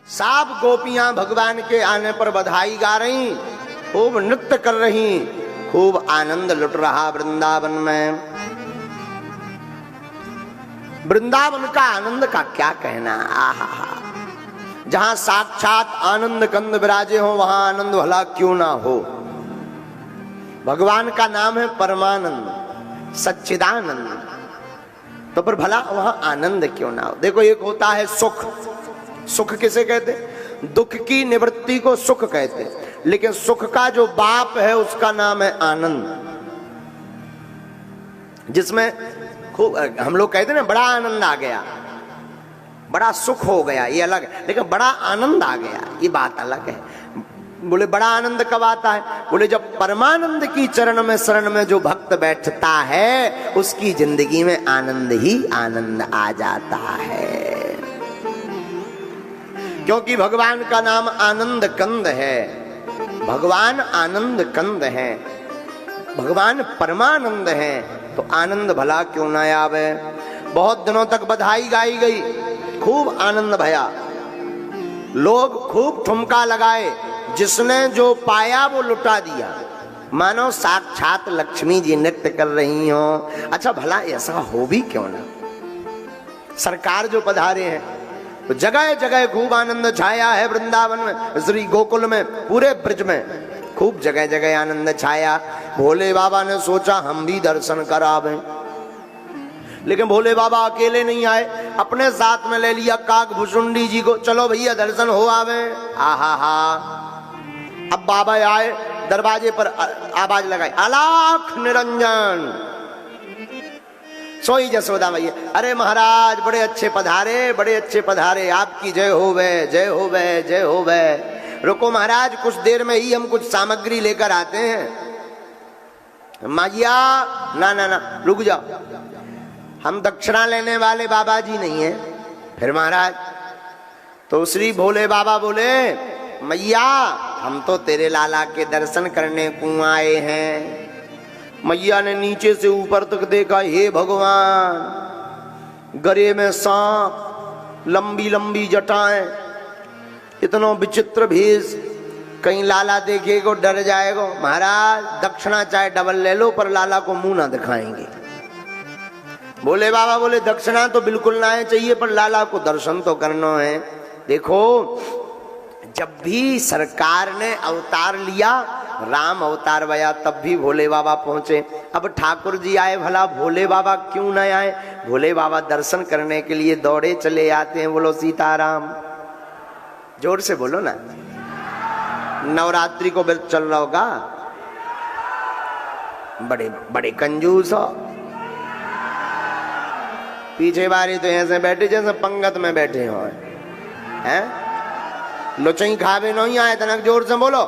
सब गोपियां भगवान के आने पर बधाई गा रही, खूब नृत्य कर रही, खूब आनंद लुट रहा वृंदावन में। वृंदावन का आनंद का क्या कहना, आहा। जहां साक्षात आनंद कंद विराजे हो वहां आनंद भला क्यों ना हो। भगवान का नाम है परमानंद सच्चिदानंद, तो पर भला वहां आनंद क्यों ना हो। देखो एक होता है सुख, सुख किसे कहते, दुख की निवृत्ति को सुख कहते, लेकिन सुख का जो बाप है उसका नाम है आनंद, जिसमें खूब हम लोग कहते हैं ना बड़ा आनंद आ गया, बड़ा सुख हो गया, ये अलग है, लेकिन बड़ा आनंद आ गया ये बात अलग है। बोले बड़ा आनंद कब आता है, बोले जब परमानंद की चरण में शरण में जो भक्त बैठता है उसकी जिंदगी में आनंद ही आनंद आ जाता है, क्योंकि भगवान का नाम आनंद कंद है। भगवान आनंद कंद है, भगवान परमानंद है, तो आनंद भला क्यों ना आवे। बहुत दिनों तक बधाई गाई गई, खूब आनंद भया, लोग खूब ठुमका लगाए, जिसने जो पाया वो लुटा दिया, मानो साक्षात लक्ष्मी जी नृत्य कर रही हो। अच्छा भला ऐसा हो भी क्यों ना, सरकार जो पधारे हैं तो जगह जगह खूब आनंद छाया है वृंदावन में, श्री गोकुल में, पूरे ब्रज में खूब जगह जगह आनंद छाया। भोले बाबा ने सोचा हम भी दर्शन करावें, लेकिन भोले बाबा अकेले नहीं आए, अपने साथ में ले लिया काक भुसुंडी जी को, चलो भैया दर्शन हो आवे। आहा हा। अब बाबा आए, दरवाजे पर आवाज लगाई, अलाख निरंजन। सोई जसोदा मैया, अरे महाराज बड़े अच्छे पधारे, बड़े अच्छे पधारे, आपकी जय होवे, जय होवे, जय होवे। रुको महाराज कुछ देर में ही हम कुछ सामग्री लेकर आते हैं। मैया ना ना ना रुक जाओ, हम दक्षिणा लेने वाले बाबा जी नहीं है। फिर महाराज तो श्री भोले बाबा बोले, मैया हम तो तेरे लाला के दर्शन करने को आए हैं। मैया ने नीचे से ऊपर तक देखा, हे भगवान, गले में सांप, लंबी लंबी जटाएं, इतना विचित्र भेष, कहीं लाला देखेगा डर जाएगा। महाराज दक्षिणा चाहे डबल ले लो पर लाला को मुंह ना दिखाएंगे। भोले बाबा बोले दक्षिणा तो बिल्कुल ना है चाहिए, पर लाला को दर्शन तो करना है। देखो जब भी सरकार ने अवतार लिया, राम अवतार भया, तब भी भोले बाबा पहुंचे। अब ठाकुर जी आए, भला भोले बाबा क्यों न आए। भोले बाबा दर्शन करने के लिए दौड़े चले आते हैं। बोलो सीताराम, जोर से बोलो ना। नवरात्रि को व्रत चल रहा होगा, बड़े बड़े कंजूस हो। पीछे बारी तो ऐसे बैठे जैसे पंगत में बैठे हो, हैं लोचई खावे नहीं आए, तनक जोर से बोलो।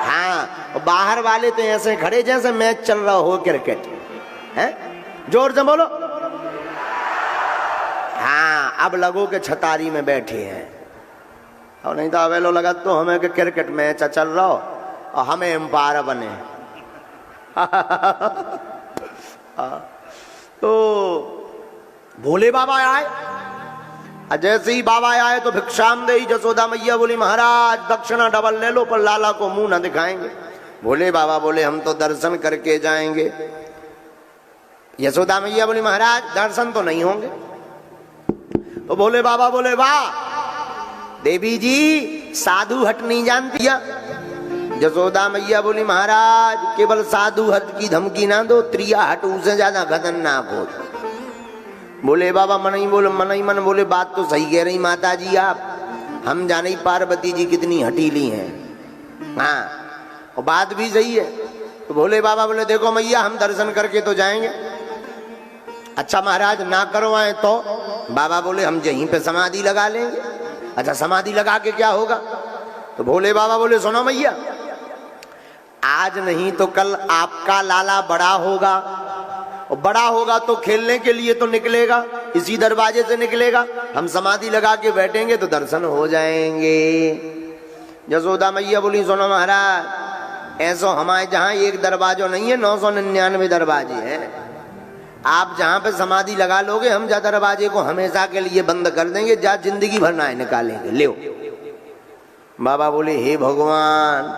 हाँ, बाहर वाले तो ऐसे खड़े जैसे मैच चल रहा हो क्रिकेट, हैं जोर से बोलो। हाँ, अब लगो के छतारी में बैठे हैं, और नहीं तो अवेलो लगा तो हमें के क्रिकेट मैच चल रहा हो और हमें एम्पायर बने। तो भोले बाबा आए, जैसे ही बाबा आए तो भिक्षाम दे। जसोदा मैया बोली महाराज दक्षिणा डबल ले लो पर लाला को मुंह ना दिखाएंगे। भोले बाबा बोले हम तो दर्शन करके जाएंगे। यशोदा मैया बोली महाराज दर्शन तो नहीं होंगे। तो भोले बाबा बोले वाह देवी जी, साधु हट नहीं जानती। यशोदा मैया बोली महाराज केवल साधु हट की धमकी ना दो, त्रिया हट उससे ज्यादा खतरनाक हो। बोले बाबा मन ही मन बोले बात तो सही कह रही माता जी आप, हम जाने पार्वती जी कितनी हटीली हैं। हाँ और बात भी सही है। तो भोले बाबा बोले देखो मैया हम दर्शन करके तो जाएंगे। अच्छा महाराज ना करवाएं तो। बाबा बोले हम यहीं पे समाधि लगा लेंगे। अच्छा समाधि लगा के क्या होगा। तो भोले बाबा बोले सुनो मैया, आज नहीं तो कल आपका लाला बड़ा होगा, और बड़ा होगा तो खेलने के लिए तो निकलेगा, इसी दरवाजे से निकलेगा। हम समाधि लगा के बैठेंगे तो दर्शन हो जाएंगे। यशोदा मैया बोली सुनो महाराज, ऐसा हमारे जहां एक दरवाजा नहीं है, 999 दरवाजे हैं। आप जहां पे समाधि लगा लोगे हम जा दरवाजे को हमेशा के लिए बंद कर देंगे, जा जिंदगी भर ना निकालेंगे। ले बाबा बोले हे भगवान,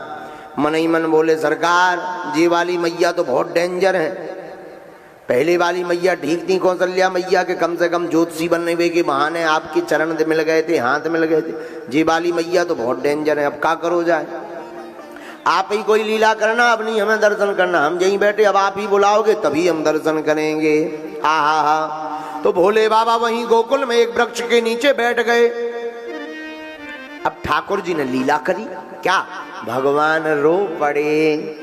मन ही मन बोले सरकार जी वाली मैया तो बहुत डेंजर है। पहले वाली मैया ठीक थी, कौशल्या मैया के कम से कम ज्योतिषी बनने के बहाने आपके चरण मिल गए थे, हाथ मिल गए थे। जी वाली मैया तो बहुत डेंजर है, अब क्या करो जाए। आप ही कोई लीला करना, अब नहीं हमें दर्शन करना, हम यहीं बैठे, अब आप ही बुलाओगे तभी हम दर्शन करेंगे। हा। तो भोले बाबा वहीं गोकुल में एक वृक्ष के नीचे बैठ गए। अब ठाकुर जी ने लीला करी, क्या भगवान रो पड़े,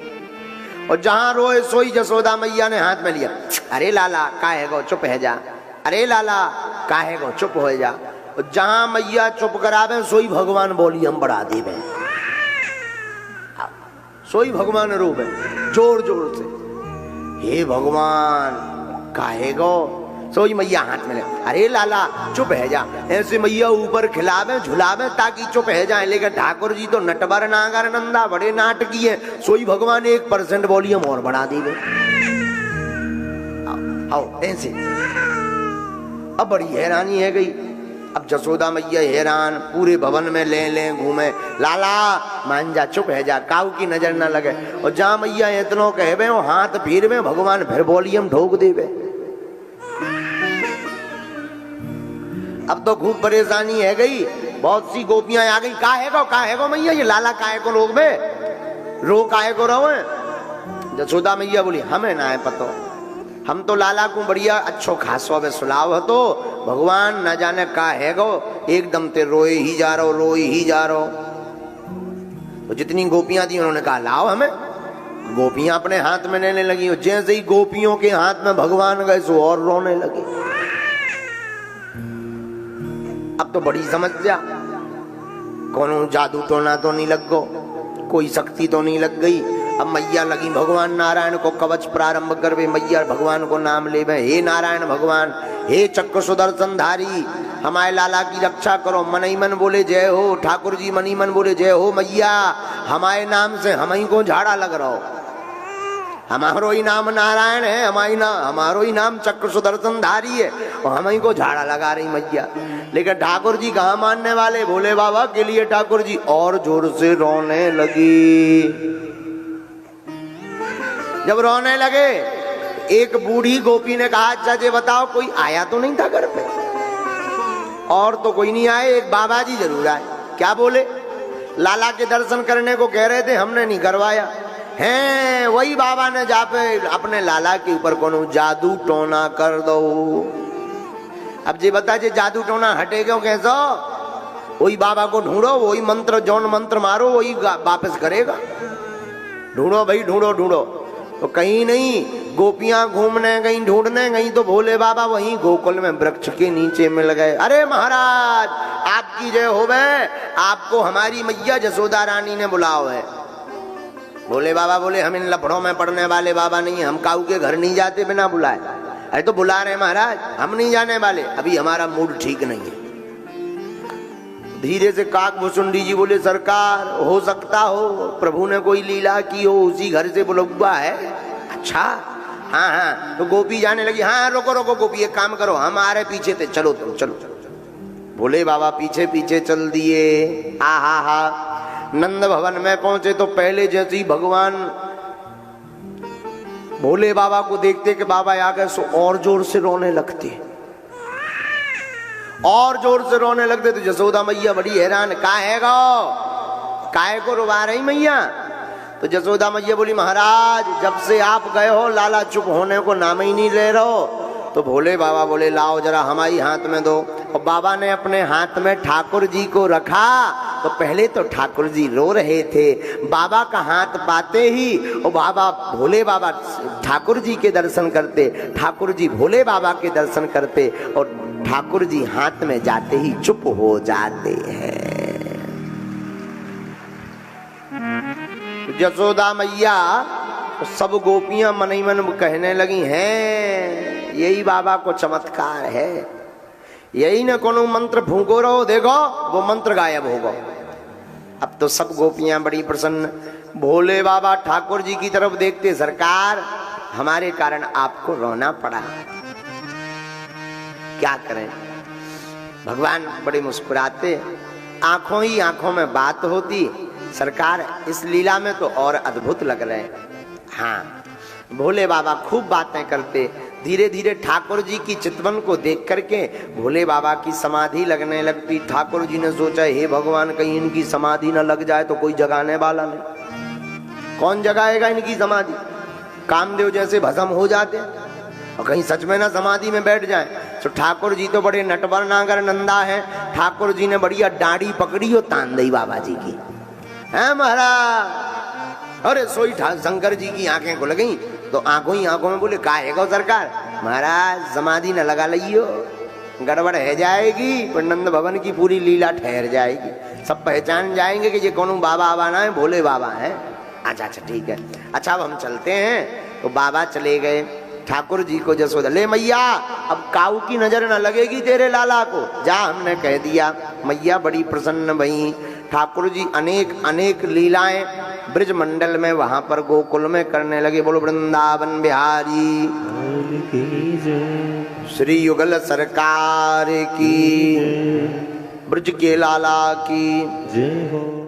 और जहां रोए सोई जसोदा मैया ने हाथ में लिया। अरे लाला काहे गो चुप है जा, अरे लाला काहे गो चुप हो जा। और जहां मैया चुप करावे सोई भगवान बोली हम बढ़ा देवे, सोई भगवान रोवे जोर जोर से, हे भगवान काहे गो। सोई मैया हाथ में ले, अरे लाला चुप है जा। ऐसे मैया ऊपर खिलावे झुलावे ताकि चुप है जाए, लेकिन ठाकुर जी तो नटवर नागर नंदा बड़े नाटकी है। सोई भगवान 1% वॉल्यूम और बढ़ा देवे। आओ ऐसे। अब बड़ी हैरानी है गई। अब जसोदा मैया हैरान, पूरे भवन में ले घूमे, लाला मान जा चुप है जा, काऊ की नजर ना लगे। और जहां मैया इतनो कहवे वो हाथ फिर में भगवान फिर वॉल्यूम ठोक देवे। अब तो खूब परेशानी है गई, बहुत सी गोपियां आ गई। काहे को मैया ये लाला काहे को लोग बे रो काहे को रो है। जसोदा मैया बोली हमें ना है पतो, हम तो लाला को बढ़िया अच्छो खासो में सुलाव हो, तो भगवान न जाने काहे गो एकदम ते रोए ही जा रहो। तो जितनी गोपियां थी उन्होंने कहा लाओ हमें। गोपियां अपने हाथ में लेने लगी, और जैसे ही गोपियों के हाथ में भगवान गए सो और रोने लगे। अब तो बड़ी समस्या, कोनो जादू टोना तो नहीं लग गो, कोई शक्ति तो नहीं लग गई। अब मैया लगी भगवान नारायण को कवच प्रारंभ करवे, मैया भगवान को नाम लेवे, हे नारायण भगवान, हे चक्र सुदर्शन धारी हमारे लाला की रक्षा करो। मन ही मन बोले जय हो, ठाकुर जी मन ही मन बोले जय हो मैया, हमारे नाम से हम ही को झाड़ा लग रहा हो, हमारो ही नाम नारायण है, हमारो ही नाम चक्र सुदर्शन धारी है, और हम ही को झाड़ा लगा रही मैया। लेकिन ठाकुर जी कहाँ मानने वाले, भोले बाबा के लिए ठाकुर जी और जोर से रोने लगी। जब रोने लगे एक बूढ़ी गोपी ने कहा अच्छा जी बताओ कोई आया तो नहीं था घर पे। और तो कोई नहीं आए, एक बाबा जी जरूर आए। क्या बोले, लाला के दर्शन करने को कह रहे थे, हमने नहीं करवाया है। वही बाबा ने जा पे अपने लाला के ऊपर कोनो जादू टोना कर दो। अब जी बता जे जादू टोना हटे क्यों कैसो, वही बाबा को ढूंढो, वही मंत्र जौन मंत्र मारो वही वापस करेगा। ढूंढो भाई ढूंढो। तो कहीं नहीं, गोपियां घूमने गई ढूंढने गई तो भोले बाबा वहीं गोकुल में वृक्ष के नीचे मिल गए। अरे महाराज आपकी जय होवे, आपको हमारी मैया जसोदा रानी ने बुलाओ है। भोले बाबा बोले हम इन लफड़ों में पड़ने वाले बाबा नहीं, हम काऊ के घर नहीं जाते बिना बुलाए। अरे तो बुला रहे महाराज, हम नहीं जाने वाले, अभी हमारा मूड ठीक नहीं है। धीरे से काक भुसुंडी जी बोले सरकार हो सकता हो प्रभु ने कोई लीला की हो, उसी घर से बुलवा है। अच्छा हाँ। तो गोपी जाने लगी, हाँ रोको गोपी एक काम करो, हमारे पीछे थे, चलो तुम चलो। भोले बाबा पीछे पीछे चल दिए। हा। नंद भवन में पहुंचे तो पहले जैसे ही भगवान भोले बाबा को देखते कि बाबा आ गए सो और जोर से रोने लगते, और जोर से रोने लगते। तो जसोदा मैया बड़ी हैरान, काहे को रुवा रही मैया। तो जसोदा मैया बोली महाराज जब से आप गए हो लाला चुप होने को नाम ही नहीं ले रहो। तो भोले बाबा बोले लाओ जरा हमारी हाथ में दो। और बाबा ने अपने हाथ में ठाकुर जी को रखा। तो पहले तो ठाकुर जी रो रहे थे, बाबा का हाथ पाते ही और बाबा भोले बाबा ठाकुर जी के दर्शन करते, ठाकुर जी भोले बाबा के दर्शन करते, और ठाकुर जी हाथ में जाते ही चुप हो जाते हैं। जसोदा मैया सब गोपियां मन ही मन कहने लगी हैं यही बाबा को चमत्कार है, यही न कोनो मंत्र फूंको रहो देखो वो मंत्र गायब होगा। अब तो सब गोपियां बड़ी प्रसन्न। भोले बाबा ठाकुर जी की तरफ देखते, सरकार हमारे कारण आपको रोना पड़ा। क्या करें, भगवान बड़े मुस्कुराते, आंखों ही आंखों में बात होती। सरकार इस लीला में तो और अद्भुत लग रहे हैं। हाँ, भोले बाबा खूब बातें करते। धीरे धीरे ठाकुर जी की चितवन को देख करके भोले बाबा की समाधि लगने लगती। ठाकुर जी ने सोचा, हे भगवान, कहीं इनकी समाधि न लग जाए तो कोई जगाने वाला नहीं। कौन जगाएगा इनकी समाधि? कामदेव जैसे भस्म हो जाते और कहीं सच में ना समाधि में बैठ जाए। तो ठाकुर जी तो बड़े नटवर नागर नंदा है। ठाकुर जी ने बढ़िया डांडी पकड़ी और तान दी बाबा जी की। है महाराज, अरे सोई शंकर जी की आंखें खुल गई तो आंखों ही आंखों में बोले, काहे गो सरकार, महाराज समाधि न लगा लियो, गड़बड़ है जाएगी, पर नंद भवन की पूरी लीला ठहर जाएगी। सब पहचान जाएंगे कि ये कौन बाबा आबा ना है, भोले बाबा है। अच्छा अच्छा ठीक है, अच्छा अब हम चलते हैं। तो बाबा चले गए। ठाकुर जी को जसोदा, ले मैया अब काऊ की नजर न लगेगी तेरे लाला को, जा, हमने कह दिया। मैया बड़ी प्रसन्न भई। ठाकुर जी अनेक अनेक लीलाएं ब्रज मंडल में वहां पर गोकुल में करने लगे। बोलो वृंदावन बिहारी श्री युगल सरकार की, ब्रज के लाला की जय हो।